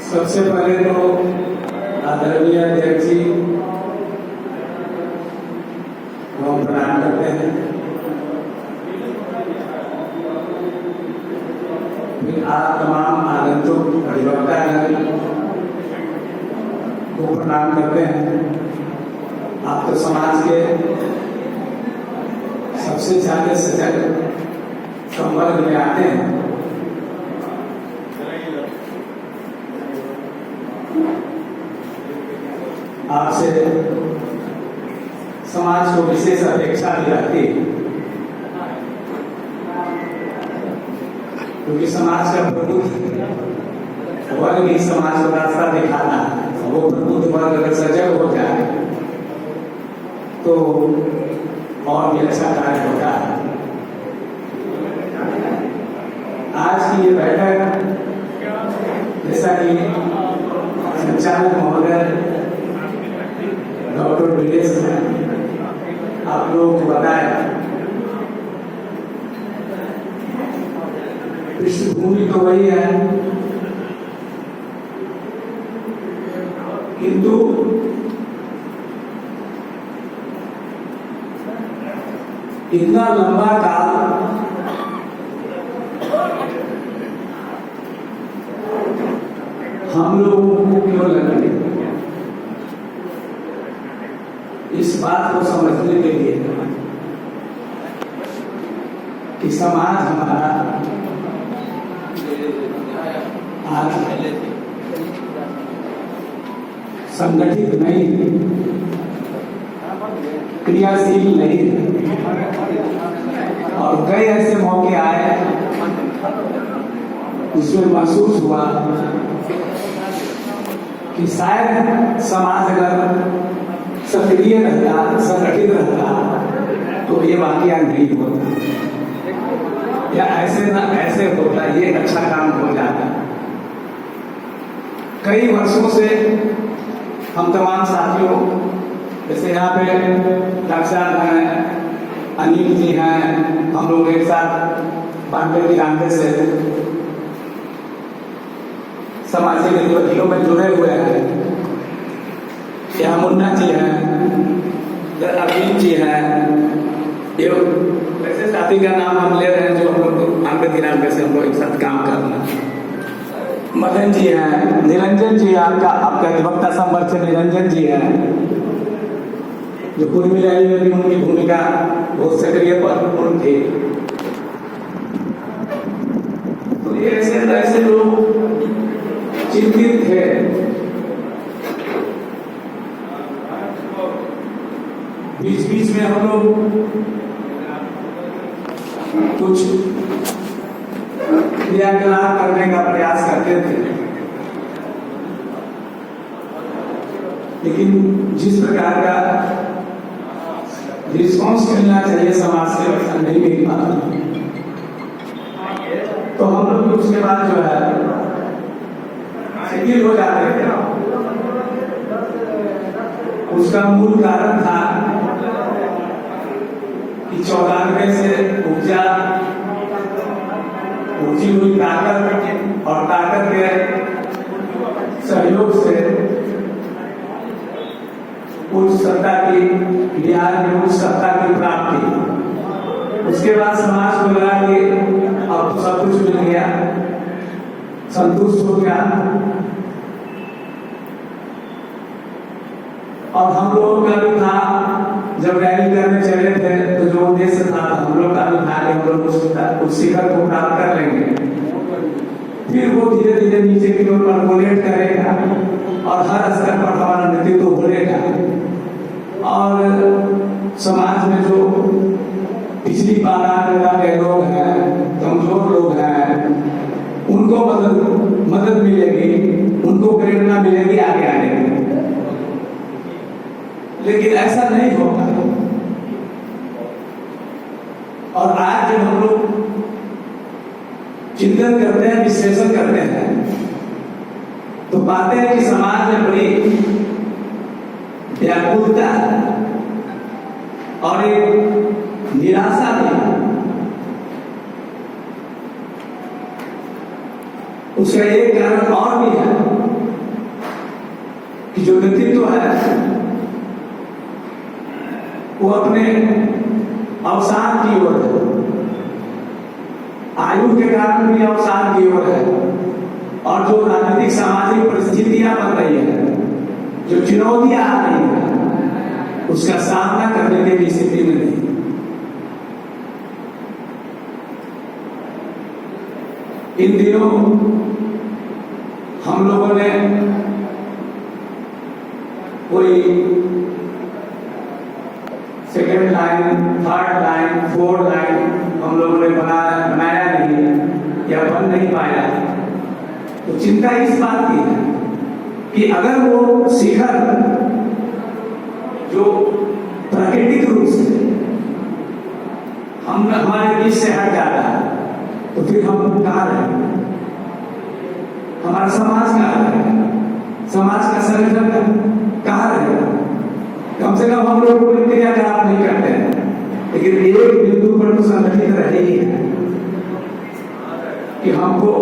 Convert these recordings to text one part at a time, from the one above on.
सबसे पहले तो आदरणीय अध्यक्ष जी हम प्रणाम करते हैं। फिर आप तमाम आगंतुक अधिवक्ता को प्रणाम करते हैं। आप तो समाज के सबसे ज्यादा सजग संवर्ग में आते हैं। आपसे समाज को विशेष अपेक्षा भी रहती है, क्योंकि समाज का प्रबुद्ध वर्ग ही समाज को रास्ता दिखाता है। वो प्रबुद्ध वर्ग अगर सजग हो जाए तो और भी अच्छा कार्य होता है। आज की ये बैठक जैसा कि संचालक महोदय डॉक्टर विदेश ने आप लोगों को बताया, पृष्ठभूमि तो वही है, किंतु इतना लंबा काल हम लोगों को क्यों लगे, इस बात को समझने के लिए कि समाज हमारा आज संगठित नहीं है, क्रियाशील नहीं है, और कई ऐसे मौके आए जिसमें महसूस हुआ कि शायद समाज अगर सक्रिय रहता, संगठित रहता तो ये वाकया नहीं होता, या ऐसे ना ऐसे होता, ये अच्छा काम हो जाता। कई वर्षों से हम तमाम साथियों, जैसे यहाँ पे डॉक्टर साहब हैं, अनिल जी हैं, हम लोग एक साथ बांटे तिरानवे से सामाजिक गतिविधियों में जुड़े हुए हैं। यहाँ मुन्ना जी हैं, अरविंद जी हैं, ये वैसे साथी का नाम हम ले रहे हैं जो हम लोग बांटे तिरानवे से हम लोग एक साथ काम कर रहे हैं। मदन जी हैं, निरंजन जी, आपका अधिवक्ता संवर्ग से निरंजन जी हैं, जो पूर्वी रैली में भी उनकी भूमिका बहुत सक्रिय महत्वपूर्ण थी। तो ये ऐसे लोग चिंतित थे। बीच बीच में हम लोग कुछ क्रियाकलाप करने का प्रयास करते थे, लेकिन जिस प्रकार का रिस्पॉन्स मिलना चाहिए समाज से वैसा नहीं मिल पाता। तो हम लोग उसके बाद जो है शिथिल हो जाते थे। उसका मूल कारण था कि 94 से उपजी हुई ताकत और ताकत के सहयोग से उच्च सत्ता की, बिहार में उच्च सत्ता की प्राप्ति। उसके बाद समाज को लगा कि अब तो सब कुछ मिल गया, संतुष्ट हो गया, और हम लोगों का भी था, जब रैली करने चले थे तो जो उद्देश्य था हम लोग का भी था कि हम लोग उस शिखर को प्राप्त कर लेंगे। फिर वो धीरे धीरे नीचे की ओर परकोलेट करेगा और हर स्तर पर हमारा नेतृत्व बढ़ेगा, और समाज में जो पिछली पारा के लोग हैं, कमजोर लोग हैं, उनको मदद मिलेगी, उनको प्रेरणा मिलेगी आगे आने की। लेकिन ऐसा नहीं होता। और आज जब हम लोग चिंतन करते हैं, विश्लेषण करते हैं, तो पाते हैं कि समाज में बड़ी व्याकुलता और एक निराशा भी। उसका एक कारण और भी है जो नेतृत्व है वो अपने अवसान की ओर है, आयु के कारण भी अवसान की ओर है, और जो राजनीतिक सामाजिक परिस्थितियां बन रही है, जो चुनौतियां आ रही है, उसका सामना करने की भी स्थिति में नहीं। इन दिनों हम लोगों ने कोई second line, third line, fourth line हम लोगों ने बनाया नहीं या बन नहीं पाया। तो चिंता इस बात की है कि अगर वो शिखर जो प्राकृतिक रूप से हमारे बीच से हट जाता है तो फिर हम कहाँ रहेंगे? हमारा समाज कहाँ रहेगा? समाज का संगठन कहाँ रहेगा? कम से कम हम लोग कोई क्रियाकलाप नहीं करते हैं, लेकिन एक बिंदु पर तो संगठित रहे ही है कि हमको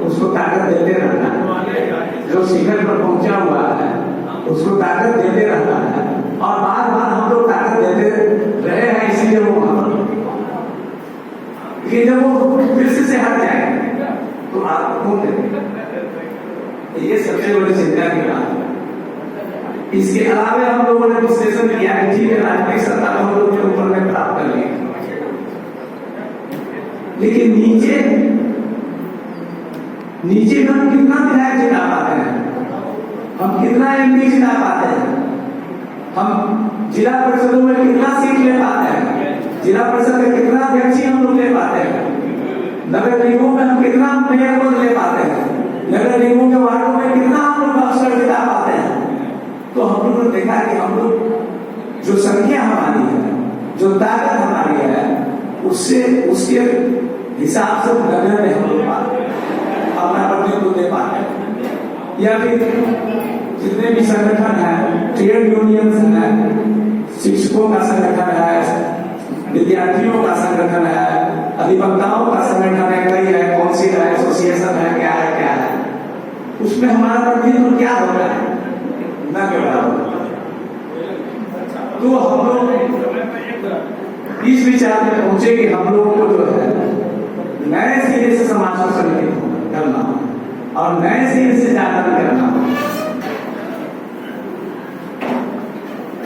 उसको ताकत देते रहना है। जो शिखर पर पहुंचा हुआ है उसको ताकत देते रहना है, और बार बार हम लोग ताकत देते रहे हैं, इसीलिए वो कि जब वो फिर से हट जाए तो आप कौन देंगे? ये सबसे बड़ी चिंता की बात है। इसके अलावा हम लोगों ने विश्लेषण किया कि ठीक है, राजनीतिक सत्ता हम लोग के ऊपर में प्राप्त कर ली, लेकिन नीचे हम कितना विधायक जिता पाते हैं, हम कितना एमपी जिता पाते हैं, हम जिला परिषदों में कितना सीट ले पाते हैं, जिला परिषद में कितना अध्यक्ष हम लोग ले पाते हैं, नगर निगमों में हम कितना मेयर पद ले पाते हैं, नगर निगमों के वार्डों में कितना हम लोग अवसर जिता पाते हैं। तो हम लोगों ने देखा कि हम लोग जो संख्या हमारी है, जो ताकत हमारी है, उसके हिसाब से नगर में हम लोग अपना प्रतिनिधित्व दे पाते हैं। या फिर जितने भी संगठन है, ट्रेड यूनियंस है, शिक्षकों का संगठन है, विद्यार्थियों का संगठन है, अधिवक्ताओं का संगठन है, कई है, काउंसिल है, एसोसिएशन है, क्या है, उसमें हमारा प्रतिनिधित्व क्या होता है? न के बराबर। तो हम लोग इस विचार में पहुंचे कि हम लोगों को जो है नए सिरे से समाज को संगठित करना और नए सिरे से जागरण करना,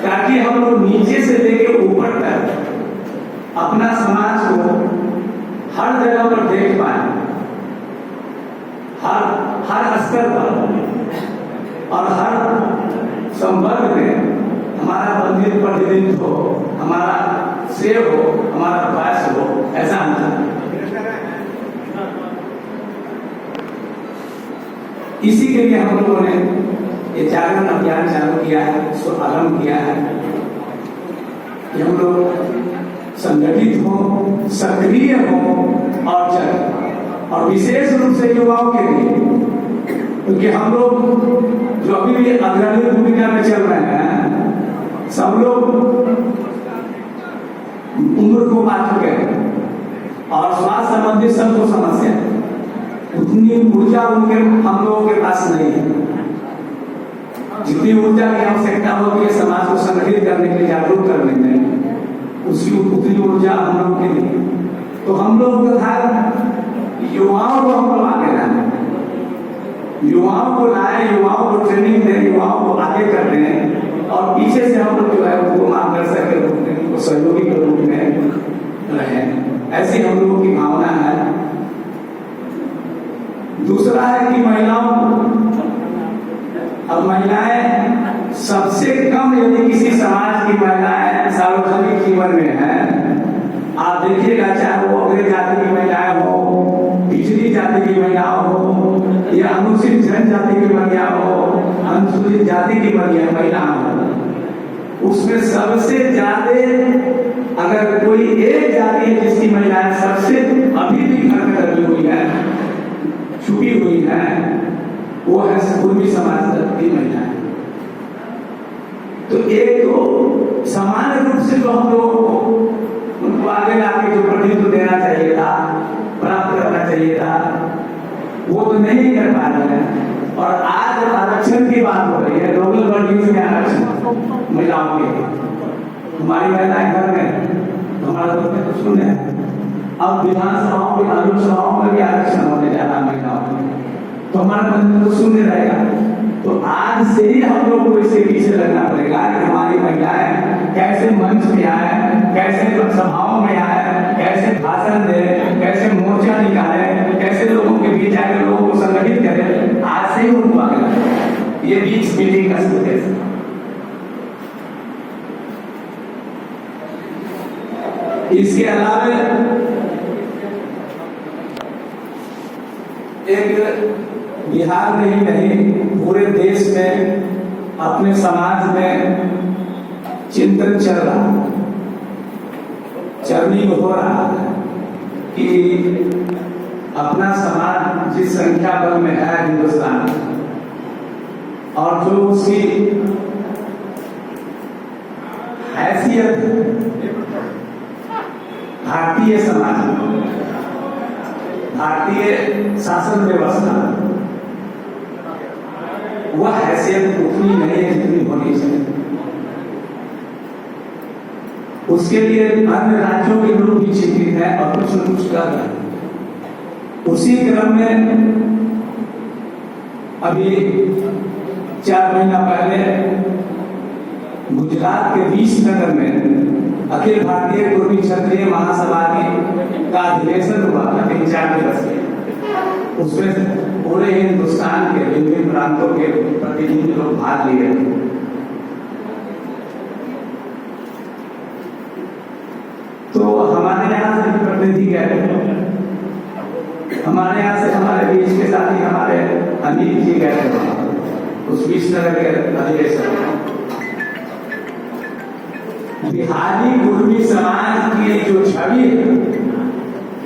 ताकि हम लोग नीचे से लेकर ऊपर तक अपना समाज को हर जगह पर देख पाए, हर स्तर पर और हर संवर्ग में हमारा प्रतिनिधित्व हो, हमारा श्रेय हो, हमारा प्रयास हो, ऐसा हम इसी के लिए हम लोगों ने ये जागरण अभियान चालू किया है, इसको आरंभ किया है कि हम लोग संगठित हो, सक्रिय हो और विशेष रूप से युवाओं के लिए, क्योंकि हम लोग जो अभी भी अग्रणी भूमिका में चल रहे हैं, सब लोग उम्र को पा चुके हैं और स्वास्थ्य संबंधी सबको समस्या, उतनी ऊर्जा हम लोगों के पास नहीं है जितनी ऊर्जा की आवश्यकता होती है समाज को संगठित करने के लिए, जागरूक करने में, उसकी उतनी ऊर्जा हम लोग के लिए। तो हम लोग तथा युवाओं को हम लोग आगे लाए, युवाओं को लाए, युवाओं को ट्रेनिंग दें, युवाओं को आगे कर दें, और पीछे से हम लोग जो है उनको मार्गदर्शक के रूप में, उनको सहयोगी के रूप में रहें, ऐसी हम लोगों की भावना है। दूसरा है कि महिलाएं सबसे कम, यदि किसी समाज की महिलाएं सार्वजनिक जीवन में है, आप देखिएगा, चाहे वो अग्र जाति की महिलाएं हो, पिछड़ी जाति की महिलाएं हो, या अनुसूचित जनजाति की महिला हो, अनुसूचित जाति की महिला हो, उसमें सबसे ज्यादा अगर कोई एक जाति है जिसकी महिलाएं सबसे अभी भी घर में लगी हुई है, छुपी हुई है, वो है पूर्वी समाज की महिलाएं। तो एक तो सामान्य रूप से जो हम लोगों को उनको आगे लाके जो प्रतिनिधित्व देना चाहिए था, प्राप्त करना चाहिए था, वो तो नहीं कर पा रहे हैं। और आज आरक्षण की बात हो रही है, लोकल हमारी महिलाएं घर में हमारा तो शून्य है। अब विधानसभाओं में लोकसभाओं में भी आरक्षण होने जा रहा महिलाओं में, तो हमारा मंदिर तो शून्य रहेगा। तो आज से ही हम लोग को इसके पीछे लगना पड़ेगा कि हमारी महिलाएं कैसे मंच में आए, कैसे सभाओं में आए, कैसे भाषण दे, कैसे मोर्चा निकाले, कैसे लोगों के बीच आकर लोगों को संगठित करें। आज से ही उनको आगे लगना, ये बीच मीटिंग का उद्देश्य। इसके अलावा एक बिहार में ही नहीं पूरे देश में अपने समाज में चिंतन चल रहा, चर्निंग हो रहा है कि अपना समाज जिस संख्या बल में है हिंदुस्तान, और जो उसकी हैसियत भारतीय समाज, भारतीय शासन व्यवस्था, वह हैसियत उतनी नहीं है जितनी होनी चाहिए। उसके लिए अन्य राज्यों के लोग भी चिंतित हैं और कुछ न कुछ कर रहे हैं। उसी क्रम में अभी 4 महीना पहले गुजरात के विसनगर में अखिल भारतीय कुर्मी क्षत्रिय महासभा का अधिवेशन हुआ था 3-4 दिवसीय। उसमें पूरे हिंदुस्तान के विभिन्न प्रांतों के प्रतिनिधि लोग भाग लिए थे। तो हमारे यहाँ से प्रतिनिधि गए, हमारे यहाँ से हमारे बीच के साथी हमारे अनिल जी गए थे उस विसनगर के अधिवेशन। बिहारी कुर्मी समाज की जो छवि है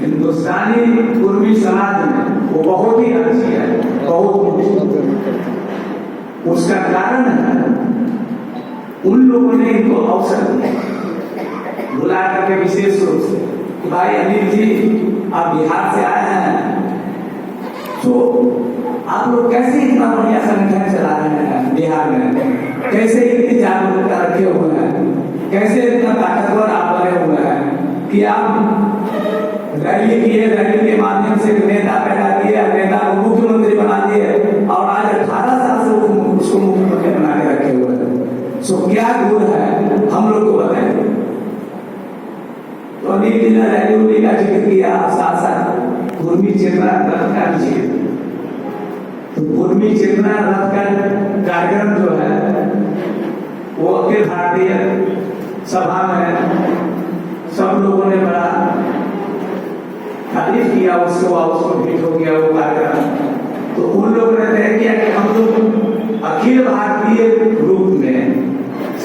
हिंदुस्तानी कुर्मी समाज में, वो बहुत ही अच्छी है, बहुत। उसका कारण है उन लोगों ने इनको अवसर दिया बुला करके विशेष रूप से कि भाई अनिल जी आप बिहार से आए हैं, तो आप लोग कैसे इतना बढ़िया संगठन चला रहे हैं बिहार में, कैसे इतनी जागरूकता रखे हुए हैं, कैसे इतना ताकतवर आप बने हुए हैं कि आप रैली किए, रैली के माध्यम से नेता पैदा किए, नेता को मुख्यमंत्री बना दिए और आज 18 साल से उसको मुख्यमंत्री बना के रखे हुए हैं। सो क्या गुण है हम लोग को बताएं। तो अनिल जी ने रैली का जिक्र किया, साथ साथ कुर्मी चेतना रथ का भी जिक्र। तो कुर्मी चेतना रथ का कार्यक्रम जो है वो अखिल भारतीय सभा में सब लोगों ने बड़ा तारीफ किया, उसको भेंट हो गया वो कार्यक्रम। तो उन लोगों ने तय किया कि हम लोग अखिल भारतीय रूप में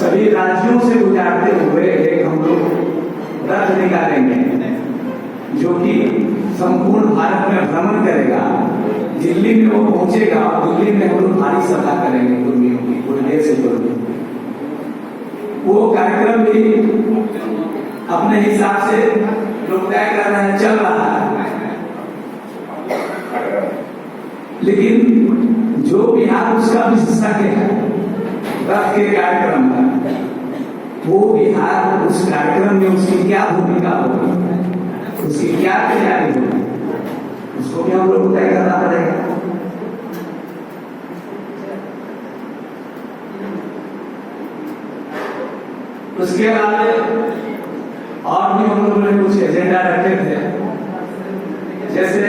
सभी राज्यों से गुजारते हुए एक हम लोग रथ निकालेंगे जो कि संपूर्ण भारत में भ्रमण करेगा। दिल्ली में वो पहुंचेगा और दिल्ली में हम लोग भारी सभा करेंगे कुर्मियों की, पूरे देश से कुर्मी। वो कार्यक्रम भी अपने हिसाब से लोग तय कर रहे हैं, चल रहा है। लेकिन जो बिहार उसका विशेषज्ञ है रथ के कार्यक्रम में, वो बिहार उस कार्यक्रम में उसकी क्या भूमिका होगी, उसकी क्या तैयारी होगी, उसको भी हम लोग तय करना पड़ेगा। उसके अलावा और भी हम लोगों ने कुछ एजेंडा रखे थे, जैसे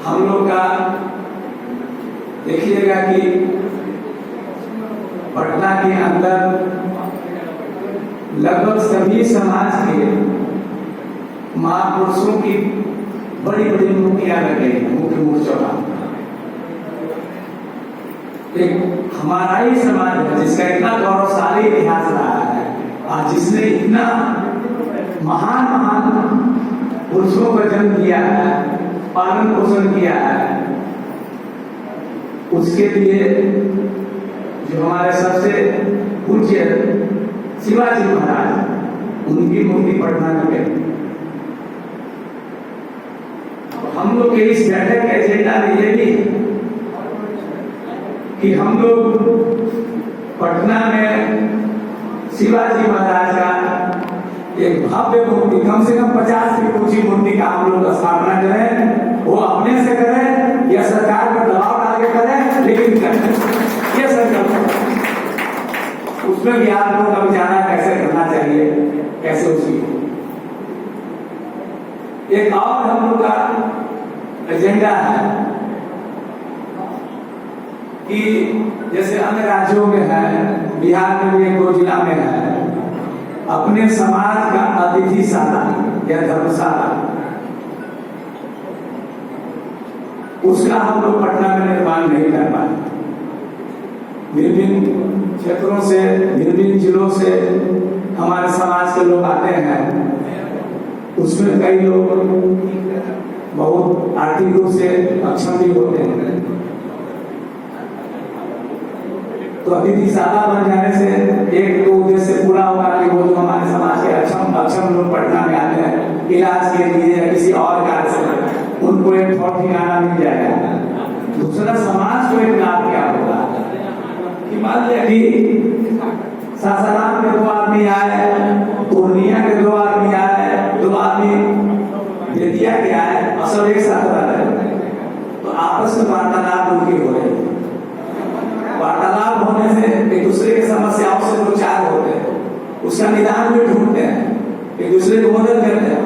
हम लोग का देखिएगा कि पटना के अंदर लगभग सभी समाज के महापुरुषों की बड़ी बड़ी मूर्तियां लगी, मुख्य मूर्तियां। एक हमारा ही समाज है जिसका इतना गौरवशाली इतिहास रहा है और जिसने इतना महान महान पुरुषों का जन्म दिया है, पालन पोषण किया है। उसके लिए जो हमारे सबसे पूज्य शिवाजी महाराज, उनकी मूर्ति पटना में हम लोग के इस बैठक के एजेंडा में ये भी कि हम लोग पटना में शिवाजी महाराज का एक भव्य मूर्ति, कम से कम 50 फीट ऊंची मूर्ति का हम लोग स्थापना करें। वो अपने से करें या सरकार पर दबाव डाल के करें, लेकिन करें। ये संकल्प, उसमें भी आप लोगों का विचार कैसे करना चाहिए, कैसे उसकी। एक और हम लोग का एजेंडा है कि जैसे अन्य राज्यों में है, बिहार में भी एक दो जिला में है, अपने समाज का अतिथिशाला या धर्मशाला, उसका हम लोग पटना में निर्माण नहीं कर पाए। विभिन्न क्षेत्रों से, विभिन्न जिलों से हमारे समाज के लोग आते हैं। उसमें कई लोग बहुत आर्थिक रूप से अक्षम भी होते हैं। तो अतिथिशाला बन जाने से एक तो उद्देश्य पूरा होगा कि वो जो हमारे समाज के अक्षम लोग पटना में आते हैं इलाज के लिए या किसी और कार्य से, उनको एक थोड़ा ठिकाना मिल जाएगा। दूसरा, समाज को एक लाभ क्या होगा कि मान लिया कि सासाराम के 2 आदमी आए, पूर्णिया के 2 आदमी आए, 2 आदमी बेतिया के आए और सब एक साथ रह रहे, तो आपस में वार्तालाप उनकी हो रही। वार्तालाप होने से एक दूसरे की समस्याओं से 2-4 होते हैं, उसका निदान भी ढूंढते हैं, एक दूसरे को मदद करते हैं,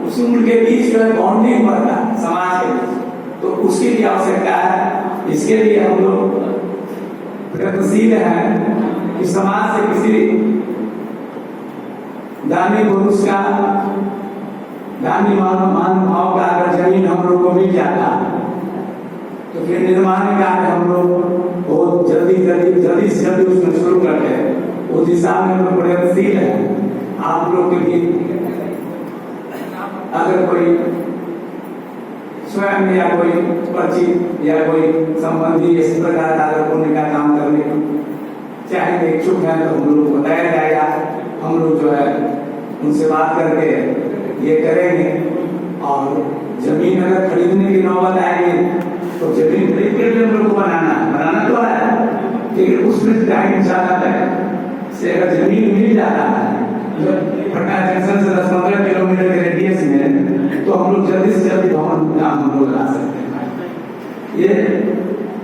उसमें उनके बीच जो है बॉन्डिंग बढ़ता है समाज के बीच। तो उसकी भी आवश्यकता है। इसके लिए हम लोग प्रयत्नशील हैं कि समाज से किसी दानी पुरुष का, दानी महानुभाव का अगर जमीन हम लोग को मिल जाता तो फिर निर्माण कार्य हम लोग बहुत जल्दी से जल्दी उसमें शुरू करते हैं। उस दिशा में हम लोग प्रयत्नशील है। आप लोग के भी अगर कोई स्वयं या कोई परिचित या कोई संबंधी इस प्रकार का अगर पुण्य का काम करने चाहे इच्छुक है तो हम लोग को बताया जाएगा। हम लोग जो है उनसे बात करके ये करेंगे। और जमीन अगर खरीदने की नौबत आएगी तो जमीन खरीद के लिए हम लोग को बनाना तो है, लेकिन उसमें टाइम ज्यादा है से अगर जमीन मिल जाता है पटना जंक्शन से 10-15 किलोमीटर के रेडियस में, तो हम लोग जल्दी से जल्दी भवन काम हम लोग ला सकते हैं। ये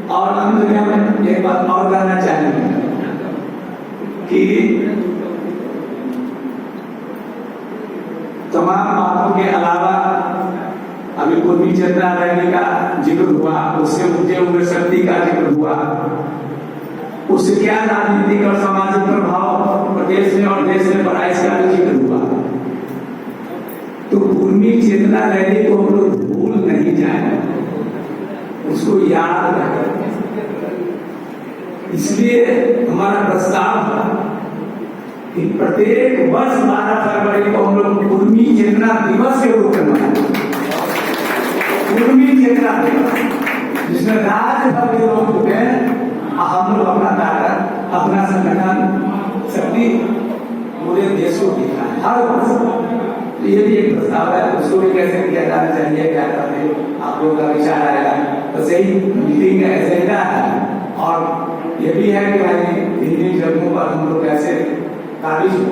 और हम दुनिया में एक बात और कहना चाहेंगे कि तमाम बातों के अलावा अभी पूर्वी चेतना रैली का जिक्र हुआ, उससे मुझे उम्र शक्ति का जिक्र हुआ, उससे क्या राजनीतिक और सामाजिक प्रभाव प्रदेश में और देश में पड़ा इसका भी जिक्र हुआ। तो पूर्वी चेतना रैली को हम लोग भूल नहीं जाए, उसको याद रखें। इसलिए हमारा प्रस्ताव है कि प्रत्येक वर्ष 12 फरवरी को हम लोग पूर्वी चेतना दिवस के रूप में मनाएं। पूर्वी चेतना दिवस जिसमें राज्य भर के लोग जुटे हैं, हम लोग अपना ताकत, अपना संगठन शक्ति पूरे देश को दिखा है हर वर्ष। ये भी एक प्रस्ताव है, उसको भी कैसे किया जाना चाहिए, क्या करते आप लोग का विचार आएगा। तो सही मीटिंग का एजेंडा है। और ये भी है कि भाई विभिन्न जगहों पर हम लोग कैसे काबिज हो,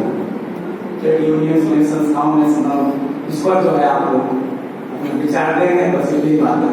ट्रेड यूनियन में, संस्थाओं में, इस पर जो है आप लोग विचार देंगे। बस यही बात है।